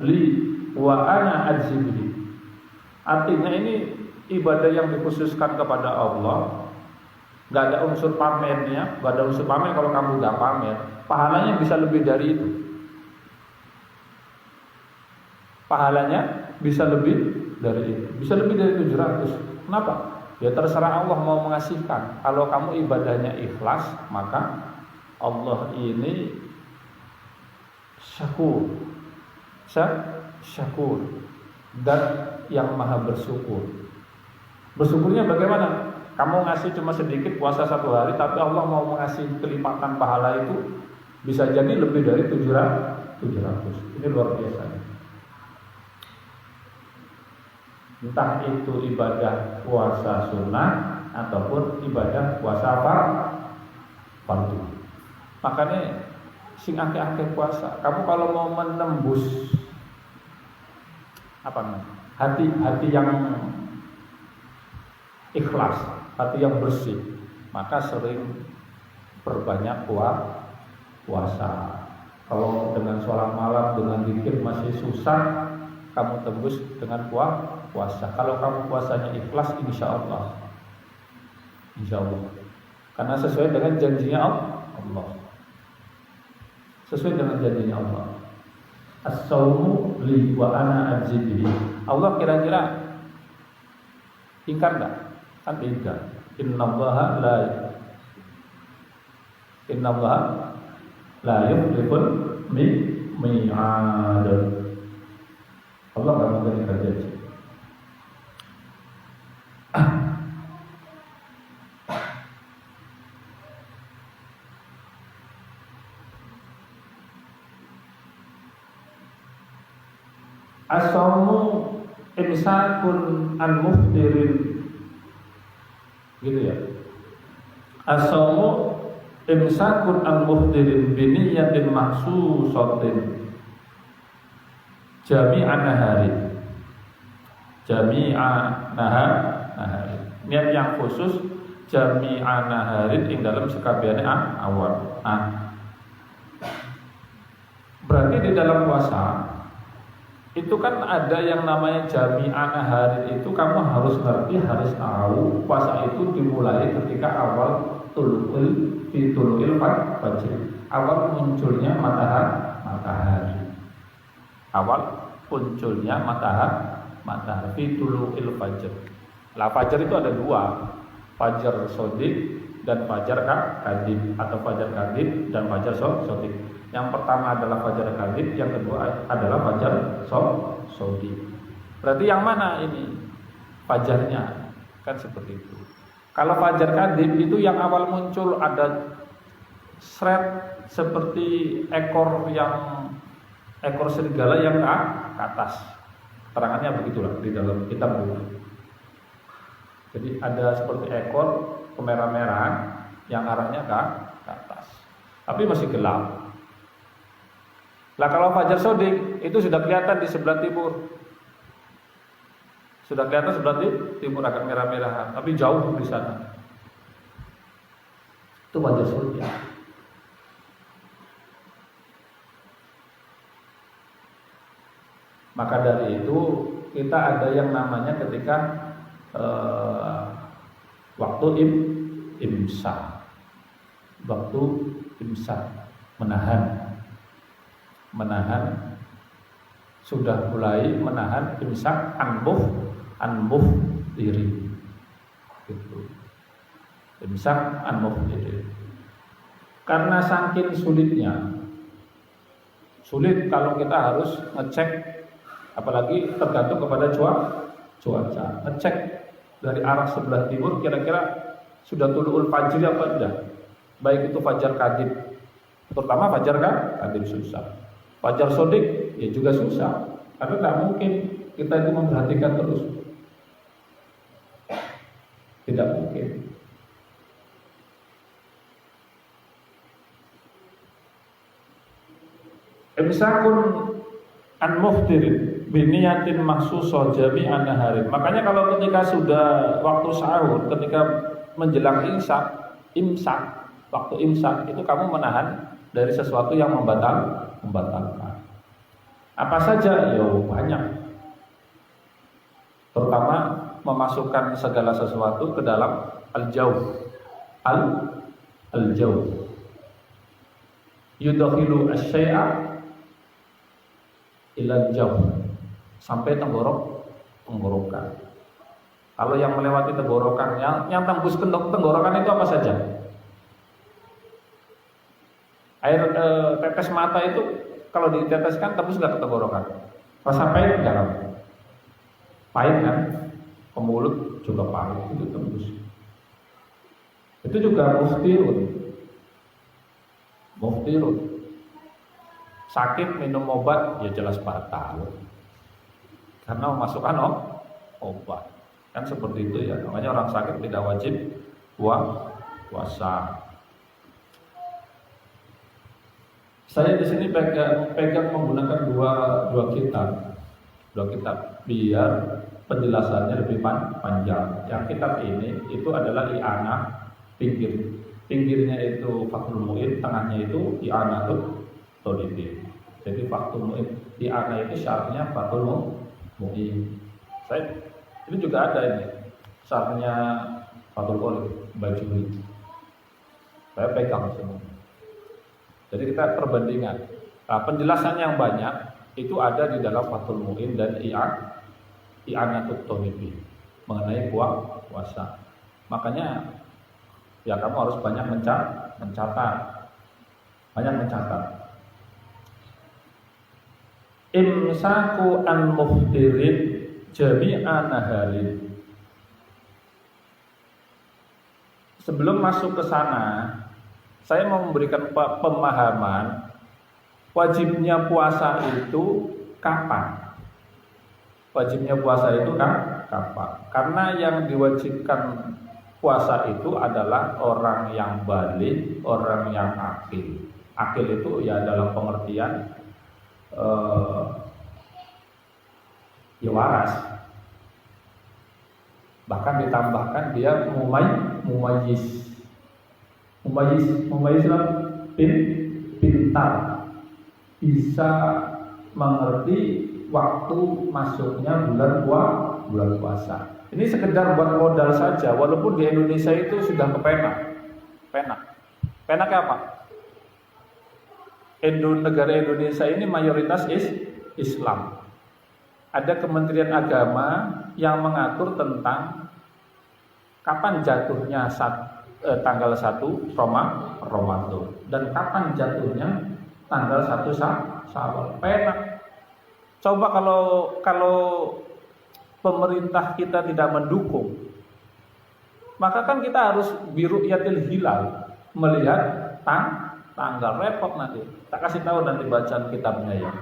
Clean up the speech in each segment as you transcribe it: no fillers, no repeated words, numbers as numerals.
li wa ana ajzibihi. Artinya ini ibadah yang dikhususkan kepada Allah, nggak ada unsur pamernya, nggak ada unsur pamer. Kalau kamu nggak pamer, pahalanya bisa lebih dari itu. Pahalanya bisa lebih dari itu, bisa lebih dari 700. Kenapa? Ya terserah Allah mau mengasihkan. Kalau kamu ibadahnya ikhlas, maka Allah ini syakur, syakur dan yang maha bersyukur. Bersyukurnya bagaimana? Kamu ngasih cuma sedikit puasa 1 hari, tapi Allah mau mengasih kelipatan pahala itu bisa jadi lebih dari 700. Ini luar biasa. Entah itu ibadah puasa sunnah ataupun ibadah puasa fardu. Makanya sing akeh-akeh puasa. Kamu kalau mau menembus hati yang ikhlas, hati yang bersih, maka sering perbanyak puasa. Kalau dengan sholat malam, dengan zikir masih susah, kamu tembus dengan puasa. Kalau kamu puasanya ikhlas, insya Allah, karena sesuai dengan janjinya Allah, sesuai dengan janjinya Allah. As-sawmu li wa ana ajzibihi. Allah kira-kira ingkar enggak? Kan tidak. Innallaha la yukhliful mi'ad. Allah enggak mungkin janji. As-sawmu imsakun an muftirin, gitu ya. As-sawmu imsakun an muftirin biniyatin mahsusatin jami'an nahari. Niat yang khusus jami'an nahari ing dalam sekabiane awal. Berarti di dalam puasa itu kan ada yang namanya jami'an hari. Itu kamu harus ngerti, harus tahu puasa itu dimulai ketika awal tulu'il fajr, awal munculnya matahari. Awal munculnya matahari fi tulu'il fajr. Lah fajar itu ada 2, fajar shodiq dan fajar kadhib, atau fajar kadhib dan fajar shodiq. Yang pertama adalah fajar kadhib, yang kedua adalah fajar shodiq. Berarti yang mana ini fajarnya? Kan seperti itu. Kalau fajar kadhib itu yang awal muncul ada seret seperti ekor serigala yang ke atas. Terangannya begitulah di dalam kitab buku. Jadi ada seperti ekor kemerah-merahan yang arahnya ke atas, tapi masih gelap. Lah kalau fajar shodiq itu sudah kelihatan di sebelah timur. Sudah kelihatan sebelah timur agak merah-merahan, tapi jauh di sana. Itu fajar shodiq. Maka dari itu kita ada yang namanya ketika waktu imsak. Waktu imsak, menahan, sudah mulai menahan imsak anmuh diri, gitu. Imsak anmuh diri. Karena saking sulit kalau kita harus ngecek, apalagi tergantung kepada cuaca, ngecek dari arah sebelah timur kira-kira sudah tulu'ul fajr apa tidak. Baik itu fajar kadhib, terutama fajar kadhib susah. Fajar shodiq ya juga susah, karena tidak mungkin kita itu memperhatikan terus, tidak mungkin. Imsakun an muftirin biniyatin mahsusah jami'an nahari. Makanya kalau ketika sudah waktu sahur, ketika menjelang imsak, waktu imsak itu kamu menahan dari sesuatu yang membatalkan. Apa saja? Ya banyak. Terutama memasukkan segala sesuatu ke dalam al-jauh. Al-jauh. Yudakhilu asy-syai'a ila al-jauh. Sampai tenggorokan. Kalau yang melewati tenggorokan, yang tembus tenggorokan itu apa saja? Air tetes mata itu kalau diteteskan tembus nggak ke tenggorokan? Rasa pahit enggak? Pahit kan? Ke mulut juga pahit, itu tembus. Itu juga muftirun. Sakit minum obat ya jelas batal. Karena memasukkan obat. Kan seperti itu ya. Makanya orang sakit tidak wajib puasa. Saya di sini pegang menggunakan dua kitab biar penjelasannya lebih panjang. Yang kitab ini itu adalah i'anah pinggirnya itu Fathul Mu'in, tengahnya itu i'anatul thalibin. Jadi Fathul Mu'in, i'anah itu syaratnya Fathul Mu'in. Ini juga ada ini syaratnya Fathul Qorib baju ini. Saya pegang semua. Jadi kita perbandingan. Nah, penjelasan yang banyak itu ada di dalam Fathul Mu'in dan i'anatul thalibin mengenai puasa. Makanya ya kamu harus banyak mencatat. Imsaku an muftirin jami'a naharin. Sebelum masuk ke sana, saya mau memberikan pemahaman wajibnya puasa itu kapan? Wajibnya puasa itu kapan? Karena yang diwajibkan puasa itu adalah orang yang baligh, orang yang akil. Akil itu ya dalam pengertian ya waras. Bahkan ditambahkan dia mumayyiz. Mumayyiz pintar, bisa mengerti waktu masuknya bulan puasa. Ini sekedar buat modal saja, walaupun di Indonesia itu sudah kepenak. Penak apa? Negara Indonesia ini mayoritas Islam. Ada Kementerian Agama yang mengatur tentang kapan jatuhnya tanggal 1 Ramadan dan kapan jatuhnya tanggal 1 Syawal. Penak. Coba kalau pemerintah kita tidak mendukung, maka kan kita harus biru'yatil hilal, melihat tanggal. Repot nanti. Tak kasih tahu nanti bacaan kitabnya ya,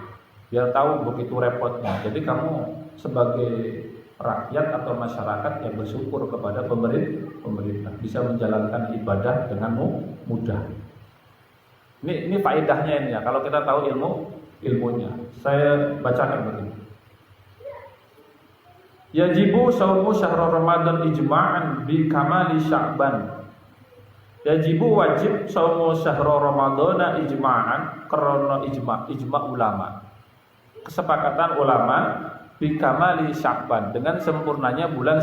biar tahu begitu repotnya. Jadi kamu sebagai rakyat atau masyarakat yang bersyukur kepada pemerintah bisa menjalankan ibadah dengan mudah. Ini faedahnya ini ya. Kalau kita tahu ilmunya, saya bacakan begini. Yajibu shaumu syahr Ramadan ijma'an bi kamali Sya'ban. Yajibu wajib shaumu syahr Ramadan ijma'an karena ijma' ulama. Kesepakatan ulama bi kamali Sya'ban, dengan sempurnanya bulan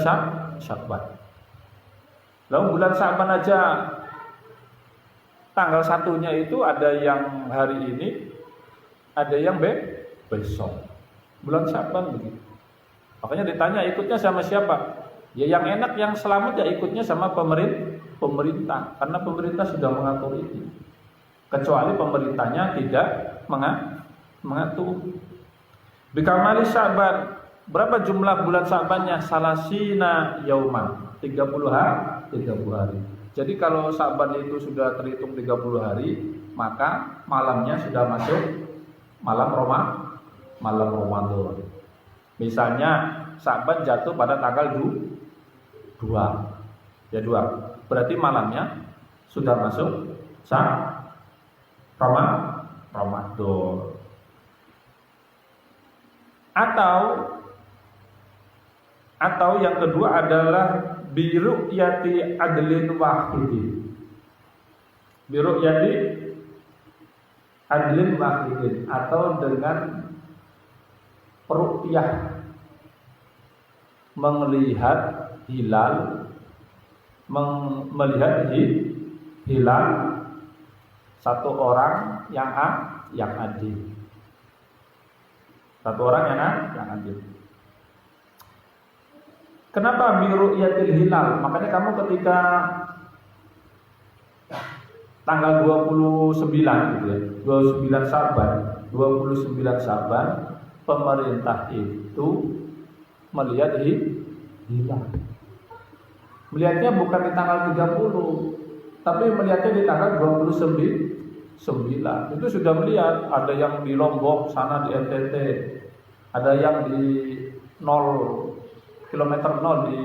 Sya'ban. Lalu bulan Sya'ban aja tanggal 1-nya itu ada yang hari ini, ada yang besok. Bulan Sya'ban begitu. Makanya ditanya ikutnya sama siapa? Ya yang enak, yang selamat ya ikutnya sama pemerintah. Karena pemerintah sudah mengatur itu. Kecuali pemerintahnya tidak mengatur. Bikamali Sya'ban, berapa jumlah bulan Sya'bannya? Salasina yauman, 30 hari. Jadi kalau Sya'ban itu sudah terhitung 30 hari, maka malamnya sudah masuk malam Ramadan. Misalnya Sya'ban jatuh pada tanggal 2. Ya 2. Berarti malamnya sudah masuk Ramadan. Atau yang kedua adalah biru'yati adlin wahidin. Biru'yati adlin wahidin, atau dengan ru'yah, melihat hilal, melihat hilal satu orang yang adil. Satu orang yang adil. Kenapa bi ru'yatil hilal? Makanya kamu ketika tanggal 29 gitu ya, 29 Saban, pemerintah itu melihat hilal. Melihatnya bukan di tanggal 30, tapi melihatnya di tanggal 29. Itu sudah melihat, ada yang di Lombok sana di NTT, ada yang di 0 kilometer 0 di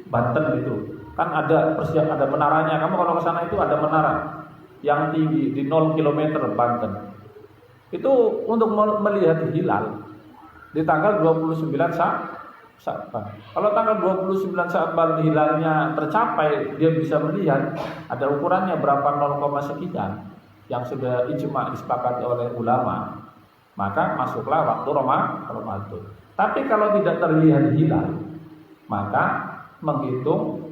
Banten gitu. Kan ada persiapan, ada menaranya. Kamu kalau ke sana itu ada menara yang tinggi di 0 km Banten. Itu untuk melihat hilal di tanggal 29 Sya'ban. Kalau tanggal 29 Sya'ban hilalnya tercapai, dia bisa melihat, ada ukurannya berapa 0, sekian yang sudah ijma disepakati oleh ulama, maka masuklah waktu Ramadan. Tapi kalau tidak terlihat hilal, maka menghitung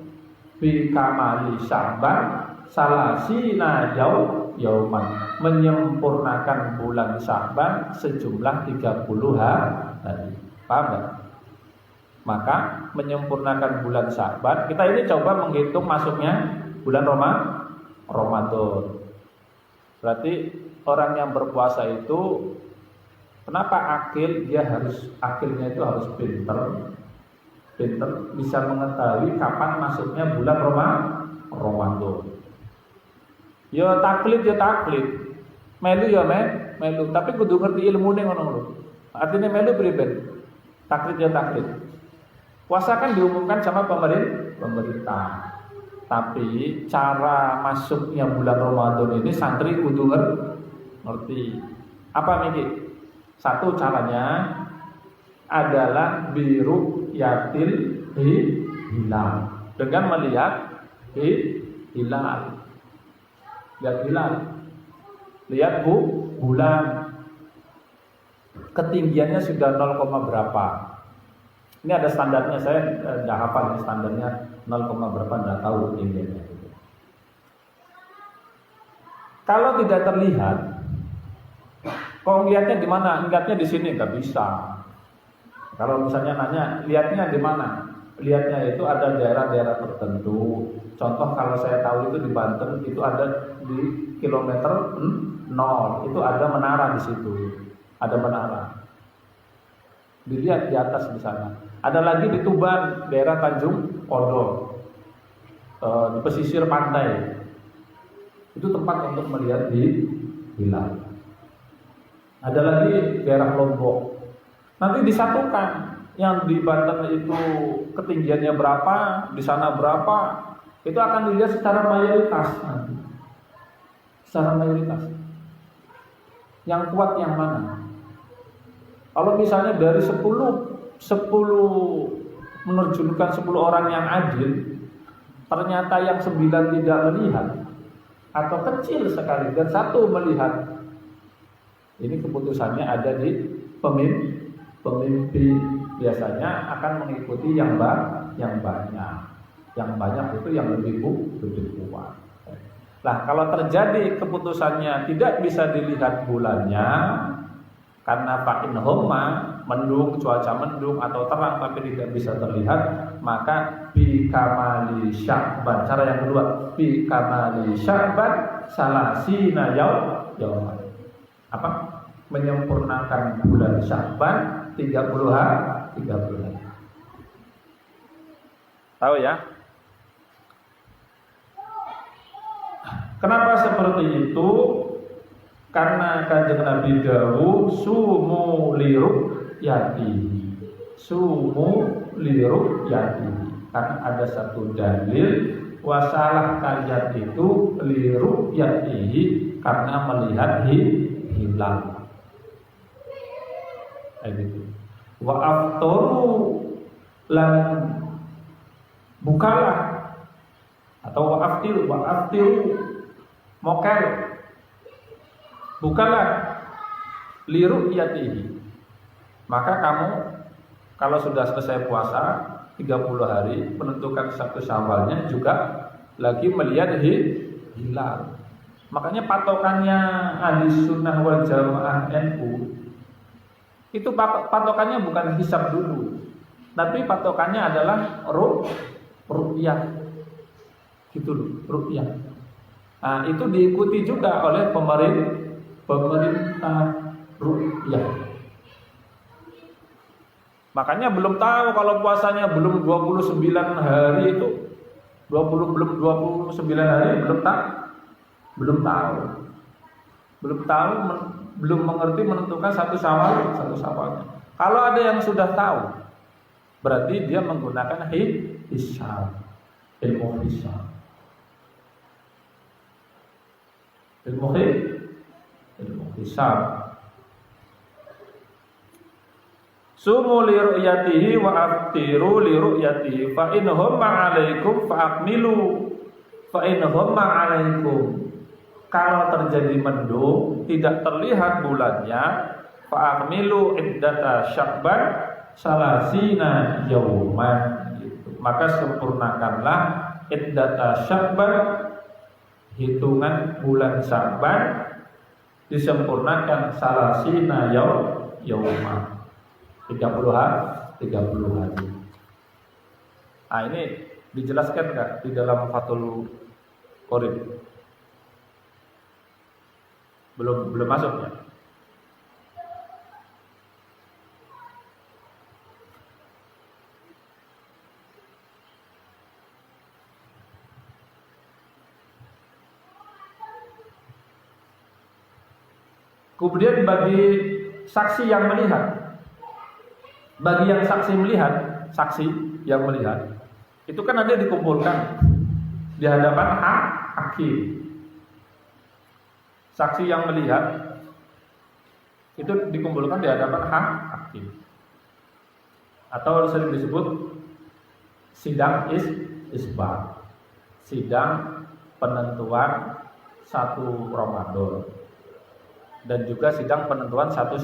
bi kamali Sya'ban salasina yauman, menyempurnakan bulan Sya'ban sejumlah 30 hari. Paham enggak? Maka menyempurnakan bulan Sya'ban, kita ini coba menghitung masuknya bulan Ramadan. Berarti orang yang berpuasa itu kenapa akilnya itu harus pinter bisa mengetahui kapan masuknya bulan Ramadan. Ya taklid, melu ya melu, tapi kudu ngerti ilmune ngono lho. Artinya melu priben, taklid ya taklid. Puasa kan diumumkan sama pemerintah. Tapi cara masuknya bulan Ramadan ini santri kudu ngerti. Apa Miki? Satu caranya adalah biru yatil hilal, dengan melihat hilal. Lihat bulan, ketinggiannya sudah 0, berapa. Ini ada standarnya, saya tidak hafal standarnya 0, berapa, tidak tahu ketinggiannya. Kalau tidak terlihat, kok lihatnya di mana? Lihatnya di sini, nggak bisa. Kalau misalnya nanya, lihatnya di mana? Lihatnya itu ada daerah-daerah tertentu. Contoh kalau saya tahu itu di Banten, itu ada di kilometer 0, itu ada menara di situ. Ada menara. Dilihat di atas di sana. Ada lagi di Tuban, daerah Tanjung Kodok, di pesisir pantai. Itu tempat untuk melihat hilal. Ada lagi daerah Lombok. Nanti disatukan, yang di Banten itu ketinggiannya berapa, di sana berapa, itu akan dilihat secara mayoritas nanti. Secara mayoritas. Yang kuat yang mana? Kalau misalnya dari 10 menerjunkan 10 orang yang adil, ternyata yang 9 tidak melihat atau kecil sekali dan 1 melihat, ini keputusannya ada di pemimpin. Biasanya akan mengikuti yang banyak. Yang banyak itu yang lebih kuat. Nah, kalau terjadi keputusannya tidak bisa dilihat bulannya karena fa'in humma, mendung, cuaca mendung atau terang tapi tidak bisa terlihat, maka bi kamali Sya'ban. Cara yang kedua, bi kamali Sya'ban salasina yauman. Apa? Menyempurnakan bulan Sya'ban 30 hari. Tahu ya? Kenapa seperti itu? Karena Kanjeng Nabi dawuh sumu liru'yati. Karena ada satu dalil wasalah kalian itu liru'yatihi, karena melihat hilal. Gitu. Wa aftaru, lan bukalah, atau wa aftiru mokel, bukalah liru'yatihi, Maka kamu kalau sudah selesai puasa 30 hari menentukan satu Syawalnya juga lagi melihat hilal. Makanya patokannya Ahli Sunnah wal Jamaah NU itu patokannya bukan hisab dulu, tapi patokannya adalah ru'yah. Gitu loh, ru'yah. Nah, itu diikuti juga oleh pemerintah ru'yah. Makanya belum tahu kalau puasanya belum 29 hari itu 29 hari belum tahu, belum mengerti menentukan satu Syawalnya. Kalau ada yang sudah tahu, berarti dia menggunakan hisab, ilmu hisab, ilmu hisab. Sumu li ru'yatihi wa aftiru li ru'yatihi fa in humma 'alaikum fa akmilu fa in humma 'alaikum. Kalau terjadi mendung, tidak terlihat bulannya, fa'akmilu iddata Sya'ban salasina yauman, gitu. Maka sempurnakanlah iddata Sya'ban, hitungan bulan Sya'ban disempurnakan salasina yauman, 30 hari. Nah, ini dijelaskan enggak di dalam Fathul Qorib? Belum masuk ya. Kemudian bagi saksi yang melihat, saksi yang melihat, itu kan ada dikumpulkan di hadapan hakim. Saksi yang melihat itu dikumpulkan di hadapan hakim, atau sering disebut sidang isbat, sidang penentuan 1 Ramadan, dan juga sidang penentuan 1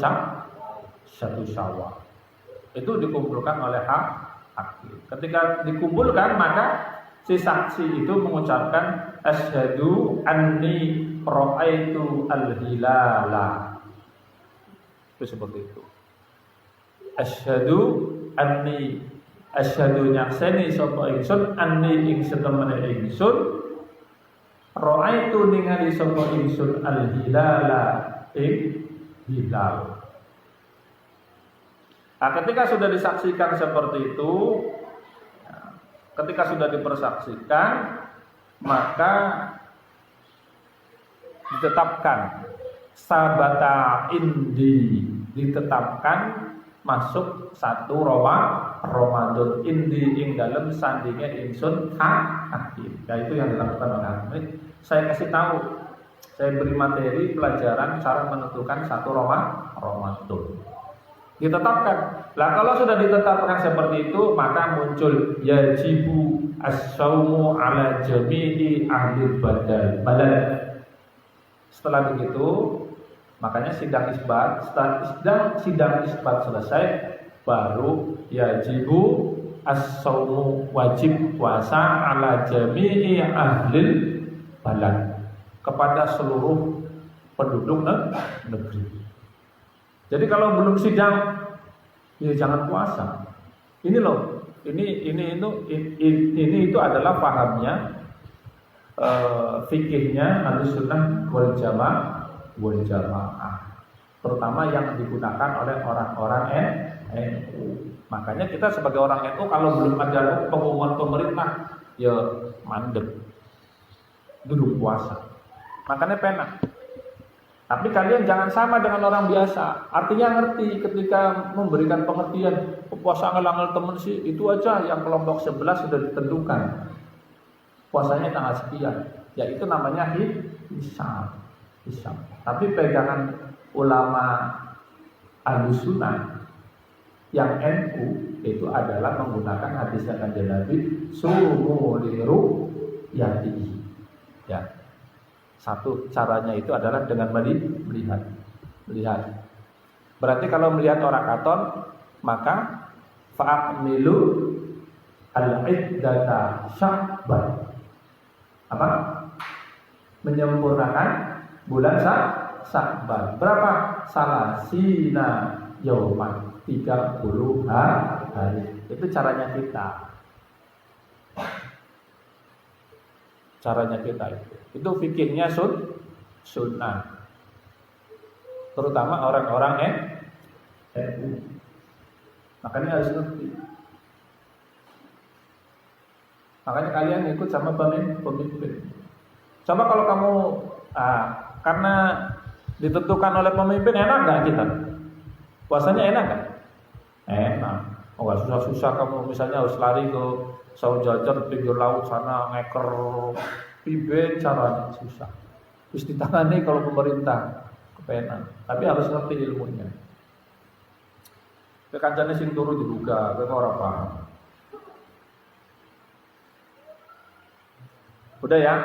Syawal. Itu dikumpulkan oleh hakim. Ketika dikumpulkan, maka si saksi itu mengucapkan asyhadu anni ra'aitu al-hilala. Itu seperti itu. Asyhadu nyakseni sapa ingsun anni ing setemene ingsun ra'aitu ningali sapa ingsun al-hilala ing hilal. Nah, ketika sudah disaksikan seperti itu, ketika sudah dipersaksikan, maka ditetapkan sabata indi, ditetapkan masuk 1 Ramadan indi ing dalem sandinge ingsun hakim. Nah, itu yang dilakukan oleh hakim. Saya kasih tahu, saya beri materi pelajaran cara menentukan 1 Ramadan. Ditetapkan. Lah kalau sudah ditetapkan seperti itu, maka muncul yajibu as-saumu ala jami'i ahli badal. Setelah begitu, makanya sidang isbat, setelah sidang isbat selesai, baru yajibu as-saumu, wajib puasa ala jami'i ahli balad, kepada seluruh penduduk negeri. Jadi kalau belum sidang, ya jangan puasa. Ini loh, ini itu adalah pahamnya, fikihnya Ahlus Sunnah wal Jamaah, terutama yang digunakan oleh orang-orang NU. Makanya kita sebagai orang NU, kalau belum ada pengumuman pemerintah, ya mandek, duduk puasa. Makanya penak. Tapi kalian jangan sama dengan orang biasa. Artinya ngerti ketika memberikan pengertian, puasa ngelangel temen sih, itu aja yang kelompok 11 sudah ditentukan puasanya tanggal sekian. Ya itu namanya hisab. Tapi pegangan ulama Ahlus Sunnah yang NU itu adalah menggunakan hadis yang ada Nabi, sumu liru yati. Ya. Satu caranya itu adalah dengan melihat. Berarti kalau melihat orang katon, maka fa'akmilu al-iddata sya'ban. Apa? Menyempurnakan bulan Sya'ban. Berapa? Salasina yauman, 30 hari. Itu caranya kita. Caranya kita itu. Itu fikihnya sunnah. Terutama orang-orang NU. Makanya harus ngerti. Makanya kalian ikut sama pemimpin. Coba kalau kamu karena ditentukan oleh pemimpin, enak nggak kita? Puasanya enak nggak? Enak. Oh, nggak susah-susah kamu misalnya harus lari ke Saung Jajar pinggir laut sana ngeker pibe, caranya susah. Terus ditangani kalau pemerintah kepenak. Tapi harus ngerti ilmunya. Kekancane sing turu dibuka, kowe ora paham. Udah ya?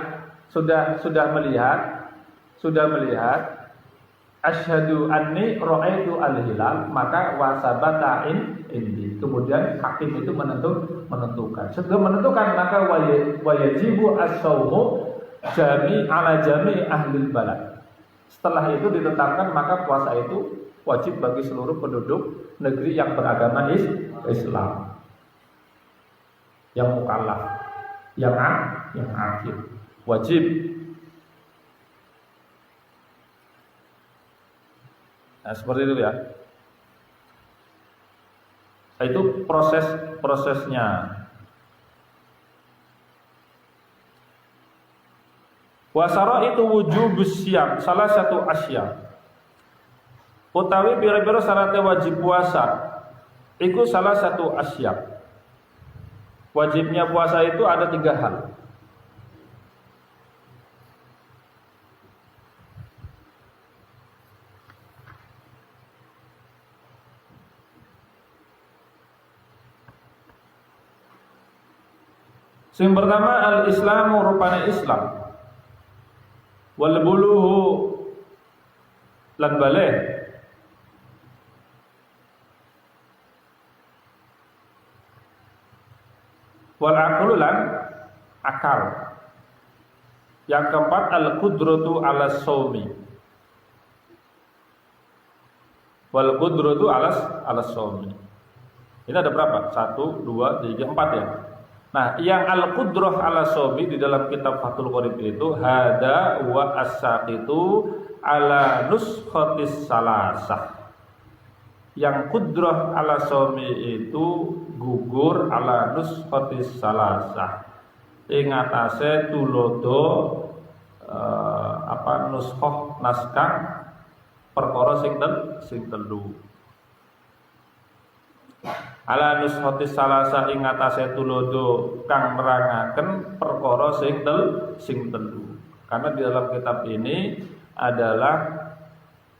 Sudah melihat asyhadu anni ra'aitu al-hilal, maka wasabata indi. Kemudian hakim itu menentukan. Setelah menentukan, maka wajibu as-shaumu ala jami ahli balad. Setelah itu ditetapkan, maka puasa itu wajib bagi seluruh penduduk negeri yang beragama Islam, yang mukallaf, yang akil, wajib. Nah, seperti itu ya. Nah, itu prosesnya. Wasara itu wujubus syiyam, salah satu asya. Utawi pira-pira syaratnya wajib puasa, itu salah satu asya. Wajibnya puasa itu ada 3 hal. Yang pertama al-islamu rupane Islam. Wal buluhu lan baleh. Wal aqlu lan akal. Yang keempat al-qudratu ala shaumi. Wal qudratu ala shaumi. Ini ada berapa? 1, 2, 3, 4 ya. Nah, yang al-qudrah ala shaumi di dalam kitab Fathul Qorib itu hada wa as-saqitu ala nuskhatis salasah. Yang qudrah ala shaumi itu gugur ala nuskhatis salasah. Ing atase tulodo nuskhah naskah perkara sing telu. Ala nuskhatis salasa ing atase tulodo kang nerangaken perkara sing telu. Karena di dalam kitab ini adalah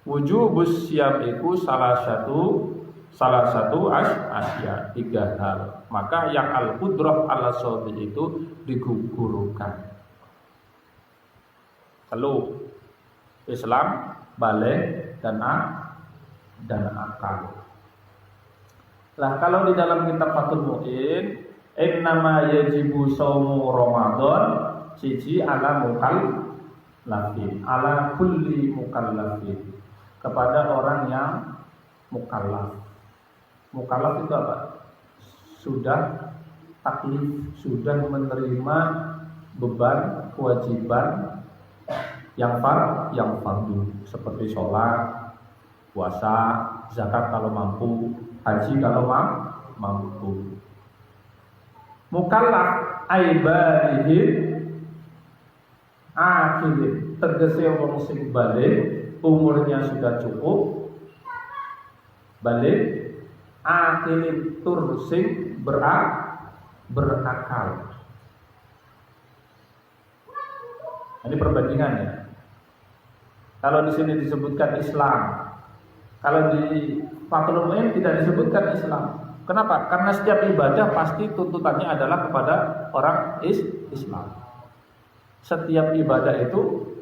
wujubus syiyam iku salah satu asya, 3 hal. Maka yang al-qudrah ala shaumi itu digugurkan. Lalu Islam, baligh dan akal. Lah kalau di dalam kitab Fathul Mu'in, innama yajibu shaumu Ramadan siji ala mukallafin, ala kulli mukallafin, kepada orang yang mukallaf. Mukallaf itu apa? Sudah taklif, sudah menerima beban kewajiban yang fardu seperti sholat, puasa, zakat kalau mampu, haji kalau mampu. Mukallaf aibadihi akil, tegese wong sing balik, umurnya sudah cukup, balik, akil tur sing berakal. Ini perbandingannya. Kalau di sini disebutkan Islam, kalau di Fathul Mu'in tidak disebutkan Islam. Kenapa? Karena setiap ibadah pasti tuntutannya adalah kepada orang Islam. Setiap ibadah itu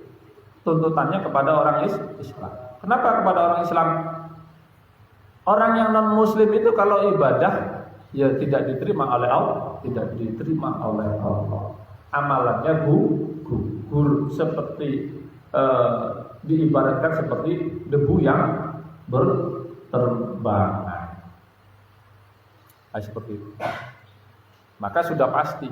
tuntutannya kepada orang Islam. Kenapa kepada orang Islam? Orang yang non muslim itu kalau ibadah ya tidak diterima oleh Allah, tidak diterima oleh Allah. Amalannya gugur seperti diibaratkan seperti debu yang berterbangan. Seperti itu. Maka sudah pasti.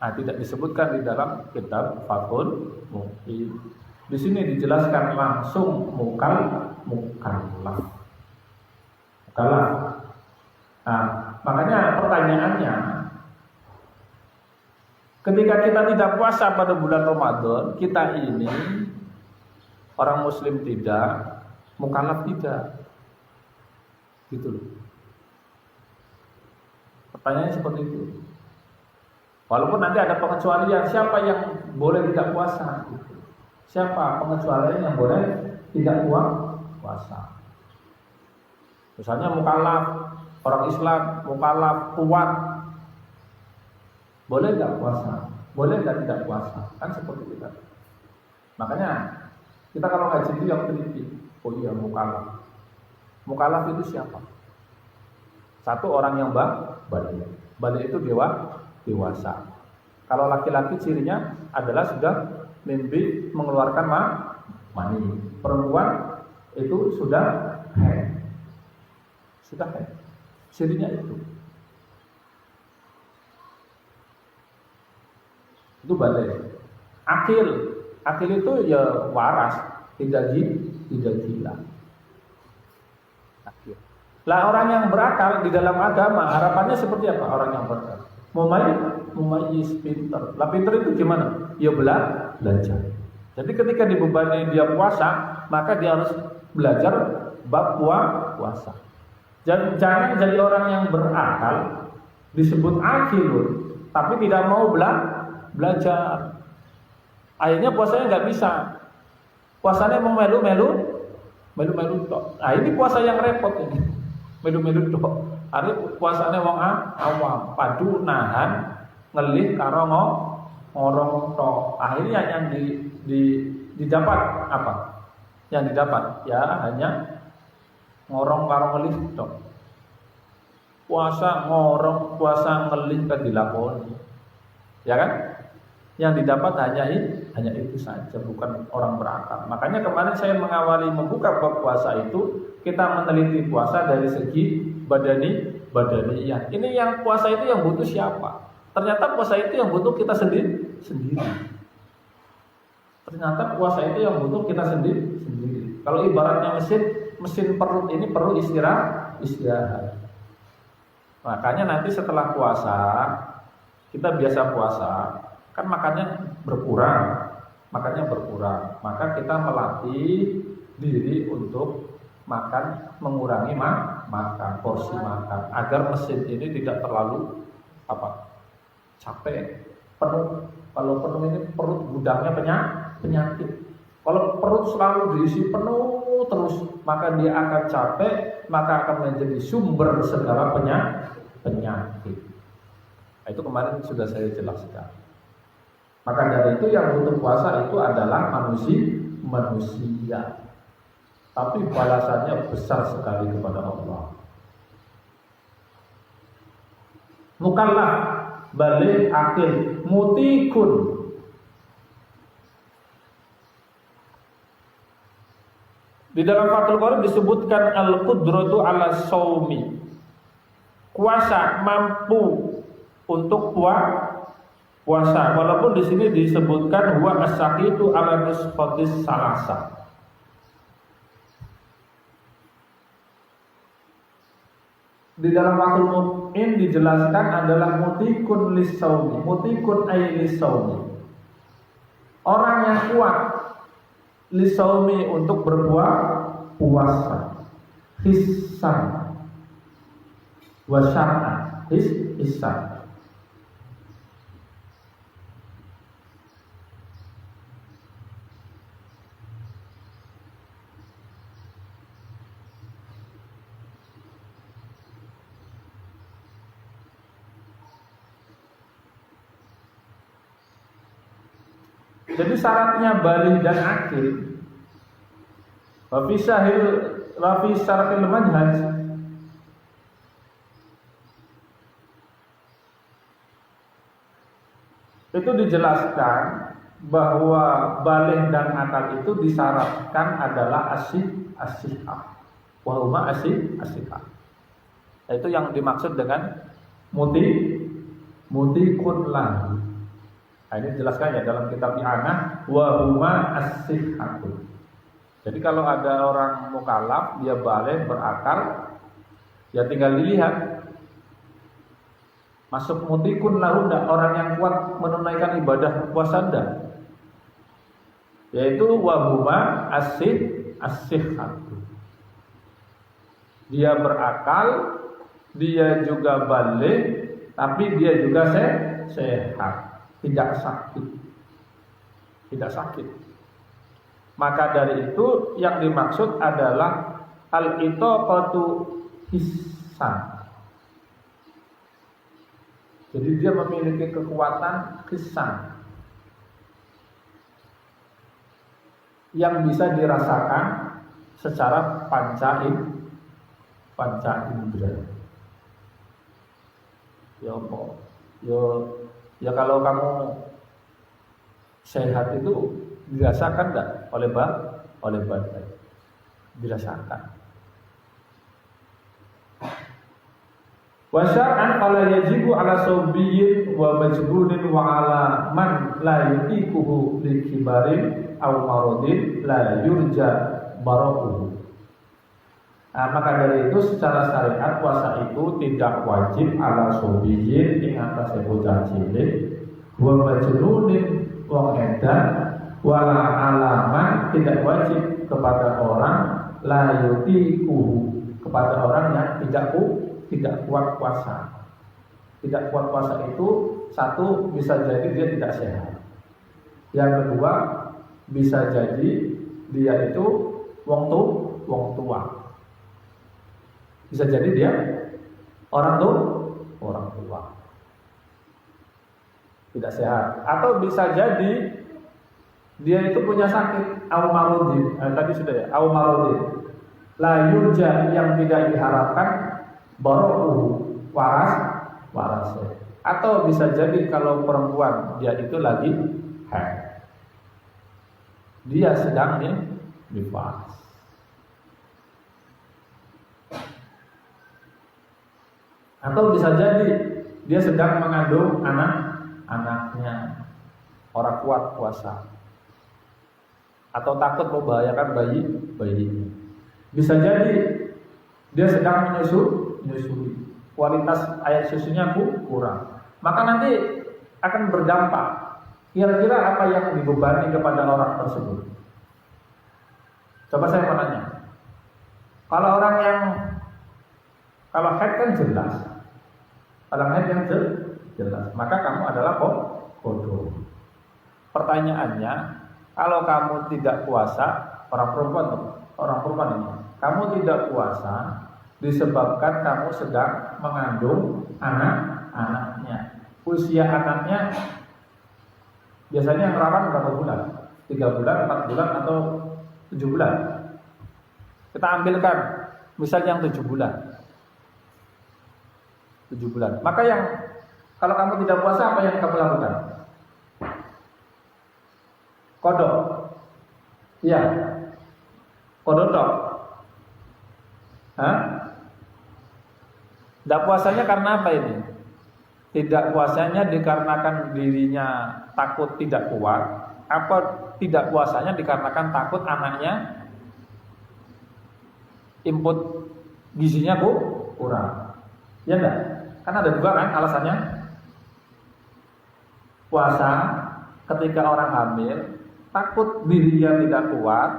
Tidak disebutkan di dalam kitab Fathul Mu'in. Di sini dijelaskan langsung mukallaf. Makanya pertanyaannya, ketika kita tidak puasa pada bulan Ramadan, kita ini orang muslim tidak, mukallaf tidak. Gitu loh. Pertanyaannya seperti itu. Walaupun nanti ada pengecualian, siapa yang boleh tidak puasa? Gitu. Siapa pengecualian yang boleh tidak puasa? Misalnya mukallaf, orang Islam, mukallaf kuat, boleh nggak puasa? Boleh nggak tidak puasa? Kan seperti itu. Makanya kita kalau ngaji itu yang teliti. Oh iya, mukallaf. Mukallaf itu siapa? Satu orang yang balik. Balik itu dewasa. Kalau laki-laki cirinya adalah sudah mimpi mengeluarkan mani. Perempuan itu sudah haid. Sudah haid. Cirinya itu. Itu balik. Akil itu ya waras, tidak gila. Akil. Lah orang yang berakal di dalam agama harapannya seperti apa? Orang yang berakal mumayyiz, pinter. Lah pinter itu gimana? Ya belajar. Jadi ketika dibebani dia puasa, maka dia harus belajar bab puasa. Jangan jadi orang yang berakal disebut akilun, tapi tidak mau belajar. Akhirnya puasanya nggak bisa. Puasanya mau melu-melu tok. Nah ini puasa yang repot ini. Melu-melu tok. Hari puasanya wong awam, padu nahan ngelih karo ngorong tok. Akhirnya yang didapat apa? Yang didapat ya hanya ngorong karo ngelih tok. Puasa ngorong, puasa ngelih kan dilakoni. Ya kan? Yang didapat hanya itu saja, bukan orang berakal. Makanya kemarin saya mengawali membuka bab puasa itu, kita meneliti puasa dari segi badaniyah. Ini yang puasa itu yang butuh siapa? Ternyata puasa itu yang butuh kita sendiri. Ternyata puasa itu yang butuh kita sendiri. Kalau ibaratnya mesin perut ini perlu istirahat. Makanya nanti setelah puasa, kita biasa puasa, kan makannya berkurang. Maka kita melatih diri untuk mengurangi makan, porsi makan, agar mesin ini tidak terlalu capek, penuh. Kalau penuh ini perut gudangnya penyakit. Kalau perut selalu diisi penuh terus, maka dia akan capek, maka akan menjadi sumber segala penyakit. Nah, itu kemarin sudah saya jelaskan. Maka dari itu yang butuh puasa itu adalah manusia. Tapi balasannya besar sekali kepada Allah. Mukallaf, balik, akil, mutikun. Di dalam Fathul Qorib disebutkan al-qudratu ala shaumi. Kuasa, mampu untuk puasa, walaupun di sini disebutkan huwa as-saqitu ala nisfatis salasa. Di dalam Fathul Mu'in dijelaskan adalah mutikun lis-saumi, mutikun ay lis-saumi. Orang yang kuat lis-saumi untuk berpuasa. Hissan wa syar'an, hissan. Jadi syaratnya balik dan akil. Wafi syarhil manhaj itu dijelaskan bahwa baligh dan akal itu disyaratkan adalah as-sihah. Wa huma as-sihah. Itu yang dimaksud dengan mutikun lahu. Nah, ini dijelaskan ya dalam kitab I'anah wa huma as-sihhatu. Jadi kalau ada orang mukallaf, dia baligh berakal, ya tinggal dilihat masuk mutikun lahu enggak, orang yang kuat menunaikan ibadah puasa enggak. Yaitu wa huma as-sihhatu. Dia berakal, dia juga baligh, tapi dia juga sehat, tidak sakit. Maka dari itu yang dimaksud adalah al-itaqatu hissan. Jadi dia memiliki kekuatan hissan yang bisa dirasakan secara panca indera. Ya apa? Ya kalau kamu sehat itu dirasakan enggak oleh badan? Dirasakan. Wa syar'an qala yajibu ala sabiyyin wa majnunin wa ala man la yutiquhu li kibarin aw maradin la yurja barakuhu. Nah, maka dari itu secara syariat puasa itu tidak wajib ala sabiyyin ing atase bocah cilik wa majnunin wong edan wala alaman, tidak wajib kepada orang la yutiquhu, kepada orang yang tidak kuat puasa. Tidak kuat puasa itu satu, bisa jadi dia tidak sehat. Yang kedua, bisa jadi dia itu wong tua. Bisa jadi dia orang tua. Tidak sehat. Atau bisa jadi dia itu punya sakit au maradin. Tadi sudah ya, au maradin. La yurja, yang tidak diharapkan barokuhu, waras. Atau bisa jadi kalau perempuan dia itu lagi haid, dia sedang nifas. Atau bisa jadi dia sedang mengandung anaknya, orang kuat puasa, atau takut membahayakan bayinya. Bisa jadi dia sedang menyusui, kualitas air susunya kurang. Maka nanti akan berdampak. Kira-kira apa yang dibebani kepada orang tersebut? Coba saya mau tanya. Kalau orang yang kalau haid kan jelas. Kalau haid yang jelas, maka kamu adalah bodoh. Pertanyaannya, kalau kamu tidak puasa, orang perempuan ini, kamu tidak puasa disebabkan kamu sedang mengandung anaknya. Usia anaknya biasanya yang rawan berapa bulan? 3 bulan, 4 bulan, atau 7 bulan? Kita ambilkan misal yang 7 bulan. 7 bulan. Maka yang kalau kamu tidak puasa, apa yang kamu lakukan? Kodok. Iya. Kodok. Tidak puasanya karena apa ini? Tidak puasanya dikarenakan dirinya takut tidak kuat, apa tidak puasanya dikarenakan takut anaknya input gizinya kurang? Ya enggak? Kan ada juga kan alasannya. Puasa ketika orang hamil takut dirinya tidak kuat.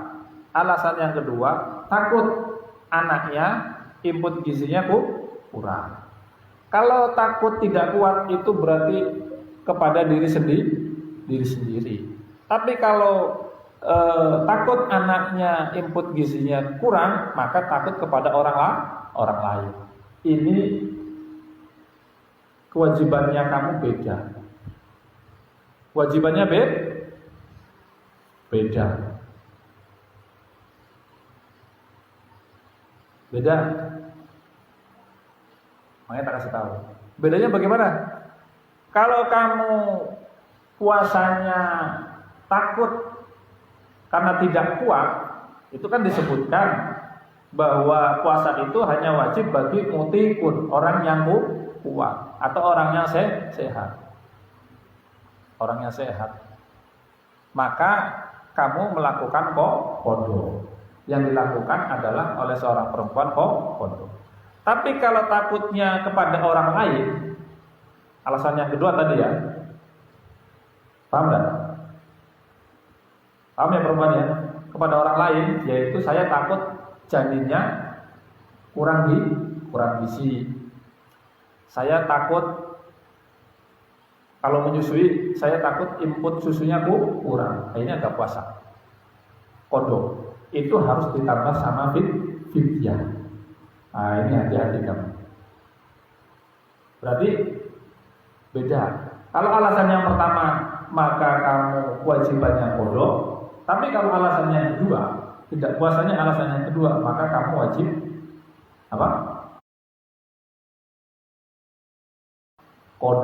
Alasan yang kedua, takut anaknya input gizinya kurang. Kalau takut tidak kuat itu berarti kepada diri sendiri. Tapi kalau takut anaknya input gizinya kurang, maka takut kepada orang lain. Ini kewajibannya kamu beda. Kewajibannya beda. Beda. Makanya tak kasih tahu. Bedanya bagaimana? Kalau kamu puasanya takut karena tidak kuat, itu kan disebutkan bahwa puasa itu hanya wajib bagi mutikun, orang yang kuat atau orang yang sehat. Orang yang sehat. Maka kamu melakukan qadha. Yang dilakukan adalah oleh seorang perempuan qadha. Tapi kalau takutnya kepada orang lain, alasan yang kedua tadi ya. Paham enggak? Paham ya perempuan ya? Kepada orang lain, yaitu saya takut janinnya kurang gizi. Saya takut kalau menyusui, saya takut input susunya kurang. Nah, ini agak puasa. Qadha. Itu harus ditambah sama fidyah. Nah, ini hati-hati kamu. Berarti beda. Kalau alasan yang pertama, maka kamu kewajibannya qadha. Tapi kalau alasannya yang kedua, tidak puasanya alasan yang kedua, maka kamu wajib apa? Qadha.